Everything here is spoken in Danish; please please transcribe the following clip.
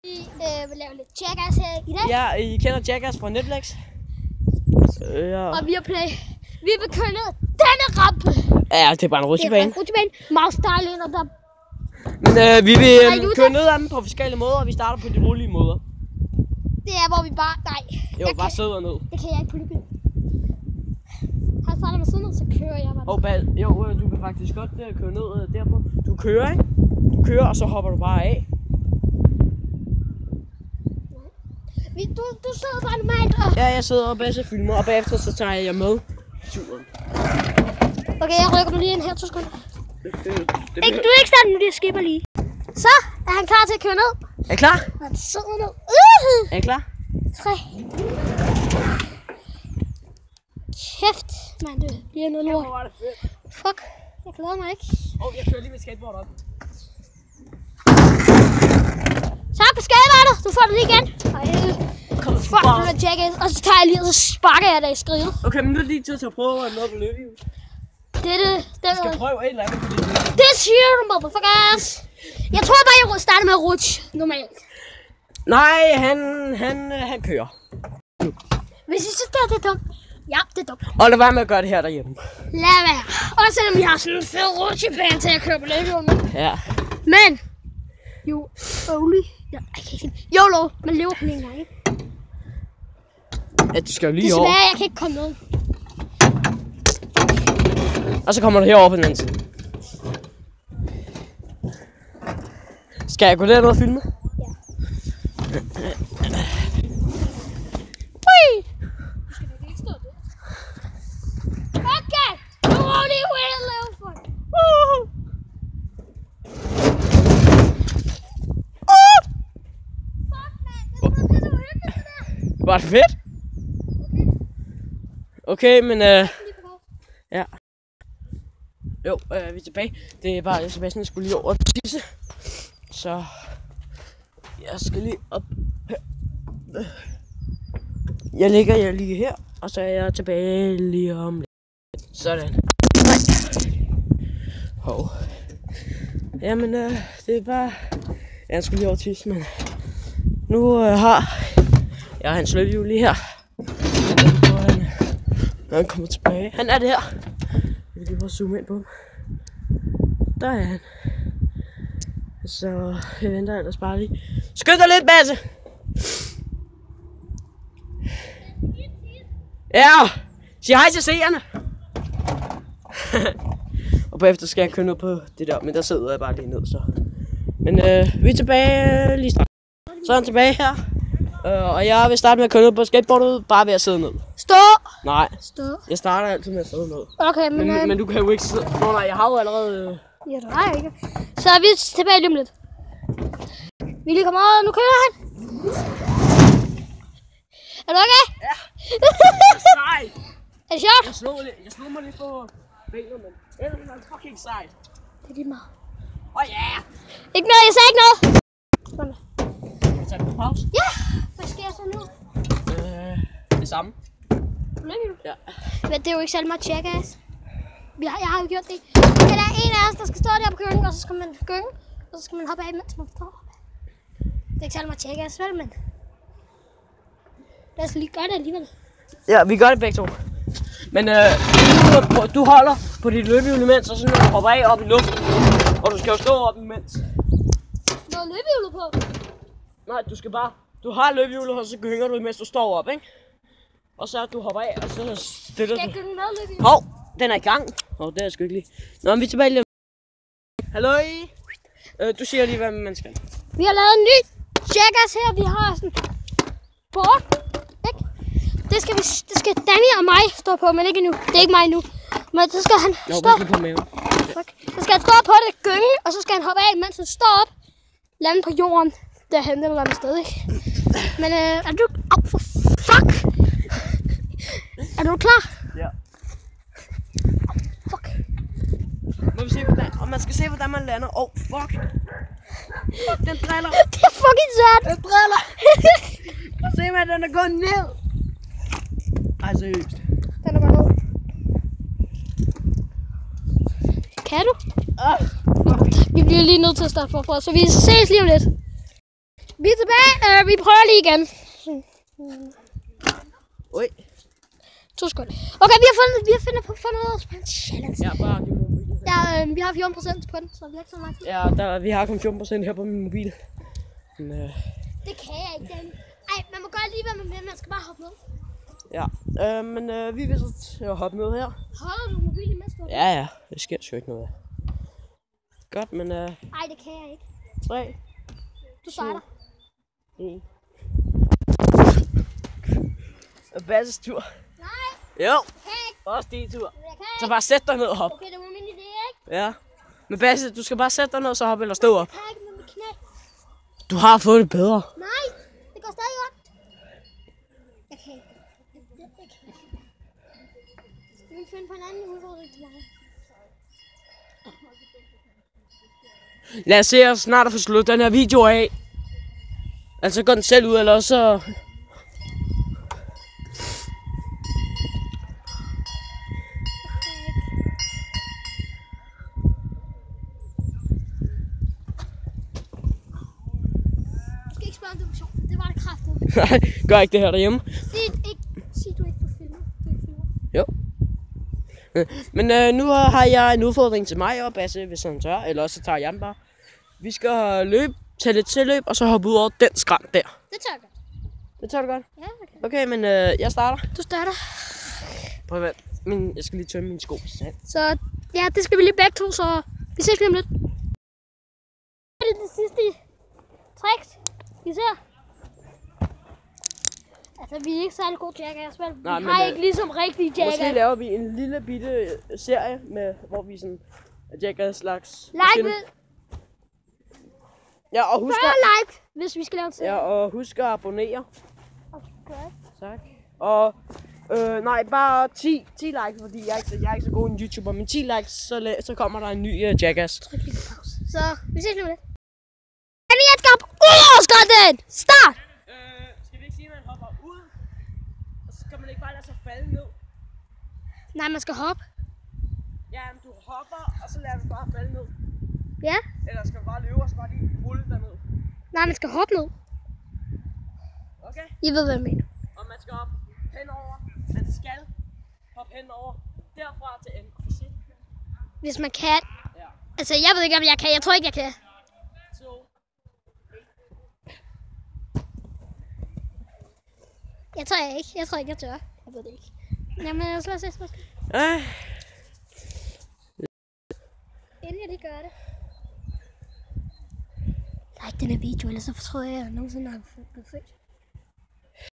Vi vil lave lidt Jackass her i dag. Ja, I kender Jackass fra Netflix. Ja. Og vi vil køre ned denne rampe. Ja, det er bare en rutsjebane. Det er en rutsjebane. Meget stejl ind og der. Men vi vil køre ned ad dem på forskellige måder, og vi starter på de rolige måder. Det er, hvor vi bare... Nej. Jo, bare sidder ned. Det kan jeg ikke på lykken. Han starter med siden, så kører jeg bare. Jo, du kan faktisk godt køre ned derpå. Du kører, ikke? Du kører, og så hopper du bare af. Du sidder bare normalt og... Ja, jeg sidder og bagefter filmer, og bagefter så tager jeg med turen. Okay, jeg rykker mig lige ind her 2 sekunder. Du er ikke starten nu, det skipper lige. Så er han klar til at køre ned. Er I klar? Han sidder ned. Er I klar? 3. Kæft, mand, det bliver noget lort. Hvor var det fedt. Fuck, jeg glæder mig ikke. Jeg kører lige med skateboard op. Så på skateboardet, du får det lige igen. Fuck, det er Jackass. Og så tager jeg lige, og så sparker jeg dig i skriget. Okay, men nu er det lige tid til at prøve at nå på løbehjul. Vi skal prøve et eller andet på det. This here, motherfuckers. Jeg tror bare, jeg starter med at rutsche normalt. Nej, han kører. Hvis I synes, det er dumt. Ja, det er dumt. Og lad være med at gøre det her derhjemme. Lad være. Også selvom vi har sådan en fed rutsjebane til at køre på løbehjul med. Ja. Men, YOLO, man lever på en gang, ikke? Ja, du skal jo lige over. Desværre, jeg kan ikke komme ned. Og så kommer du herover på den anden side. Skal jeg gå derned og filme? Ja. Ui! Skal du ikke stå der? Okay! Nu må de jo ikke lave for det. Fuck, mand. Det er så hyggeligt, det der. Var det fedt? Okay, men ja. Jo, vi er tilbage. Det er bare, Sebastian skulle lige over og tisse. Så jeg skal lige op her. Jeg ligger lige her, og så er jeg tilbage lige om lidt. Sådan. Hov. Jamen, det er bare... Jeg skulle lige over tisse, men nu har jeg hans løbehjul lige her. Når han kommer tilbage. Han er det her. Jeg vil lige prøve at zoome ind på ham. Der er han. Så jeg venter ellers bare lige. Skynd dig lidt, Basse! Ja! Sig hej til seerne! Og bagefter skal jeg køre ned på det der, men der sidder jeg bare lige ned, så. Men vi er tilbage lige straks. Så er han tilbage her. Og jeg vil starte med at køre ned på skateboardet, bare ved at sidde ned. Stå! Nej. Stå. Jeg starter altid med at sidde ned. Okay, men du kan jo ikke sidde. Nå nej, jeg har jo allerede... Ja, det har jeg ikke. Så er vi tilbage lige om lidt. Vi lige kommer over, nu kører han. Er du okay? Ja. Sej. Er det sjovt? Jeg slog mig lidt på benet, men ellers er det fucking sejt. Det er lige meget. Ja. Ikke noget, jeg sagde ikke noget. Sådan. Kan jeg tage på pause? Ja, hvad sker så nu? Det samme. Ja. Men det er jo ikke særlig meget Jackass. Jeg har jo gjort det. Okay, der er en af os, der skal stå der på gyngen, og så skal man gynge, og så skal man hoppe af, mens man står. Det er ikke særlig meget Jackass, vel, men... Lad os lige gøre det alligevel. Ja, vi gør det begge to. Men du holder på dit løbehjul imens, og så når du hopper af op i luften. Og du skal jo stå op imens. Nå, løbehjulet på? Nej, du skal bare... Du har løbehjulet, og så gynger du imens du står op, ikke? Og så du hopper af, og så støtter du. Skal jeg gynge med løbehjulet? Hov, den er i gang. Det er sgu ikke lige. Nå, men vi er tilbage lige. Halløj. Du siger lige, hvad man skal. Vi har lavet en ny Jackass her. Vi har sådan board, ikke? Det skal Danny og mig stå på, men ikke nu. Det er ikke mig nu. Men så skal han stå. På maven. Fuck. Så skal han stå på det gynge, og så skal han hoppe af, mens han står op. Lande på jorden. Derhen, det er et sted, ikke? Men er du... Au, for fuck! Er du klar? Ja. Fuck. Man skal se, hvordan man lander. Fuck. Fuck, den driller. Det er fucking svært. Den driller. Se, man, den er gået ned. Ej, seriøst. Den er gået ned. Kan du? Vi bliver lige nødt til at starte forfra, så vi ses lige om lidt. Vi er tilbage. Vi prøver lige igen. Oj. 2 sekunder. Okay, vi har fundet noget på en challenge. Ja, bare giv mig mobilen. Ja, vi har 14% på den, så vi har ikke så meget tid. Ja, vi har kun 14% her på min mobil. Men, Det kan jeg ikke, Danny. Ej, man må gøre lige, hvad man vil. Man skal bare hoppe med. ja, men vi vil så til at hoppe med her. Holder du mobilen imens du? Ja, det sker sgu ikke noget. Godt, men Ej, det kan jeg ikke. 3, Du starter. 1. Og Basses tur. Nej, Jo, jeg kan ikke. også din tur. Jeg kan Så ikke. bare sæt dig ned og hop. Okay, det var min idé, ikke? Ja. Men Basse, du skal bare sætte dig ned, så hoppe eller stå op. Jeg kan ikke med mit knæ. Du har fået det bedre. Nej, det går stadig godt. Jeg kan ikke. Vi vil finde på en anden udfordring til mig. Lad os se os snart at få slået den her video af. Altså går den selv ud, eller også Det var det kraftigt. Nej, gør ikke det her derhjemme. Sig du ikke på filmen. Jo. Men nu har jeg en udfordring til mig og Basse, hvis han tør, eller også så tager jeg den bare. Vi skal tage lidt tilløb, og så hoppe ud over den skrænt der. Det tør jeg godt. Det tager du godt? Ja, okay. Okay, men jeg starter. Du starter. Prøv at vente. Men jeg skal lige tømme mine sko. Så ja, det skal vi lige begge to, så vi ses lige om lidt. Det er det sidste tricks, vi ser. Altså, vi er ikke særlig gode jackass, men Nej, vi men, har ikke ligesom rigtige jackass. Måske laver vi en lille bitte serie, hvor vi sådan jackass slags. Like det. Ja, og husk like, hvis vi skal lave en serie. ja, og husk at abonnere. Okay. Tak. Og nej, bare 10 likes, fordi jeg er ikke så god en YouTuber, men 10 likes, så kommer der en ny jackass. Tryk lige på pause. Så vi ses lige om lidt. Kan vi ikke op ud over skrænten? Start! Skal vi ikke sige, at man hopper ud, og så kan man ikke bare lade sig falde ned? Nej, man skal hoppe. Ja, men du hopper, og så lader du bare falde ned. Ja? Eller skal du bare løbe, og så bare lige rulle derned? Nej, man skal hoppe ned. Okay? I ved, hvad jeg mener. Og man skal hoppe henover. Man skal hoppe henover derfra til enden. Hvis man kan. Ja. Altså, jeg ved ikke, om jeg kan. Jeg tror ikke, jeg kan. Jeg tror ikke. Jeg tror ikke, jeg tør. Jeg ved det ikke. Jamen, lad os se. Inden jeg lige gør det. Like den her video, ellers så fortrøder jeg, at jeg nogensinde har blevet født.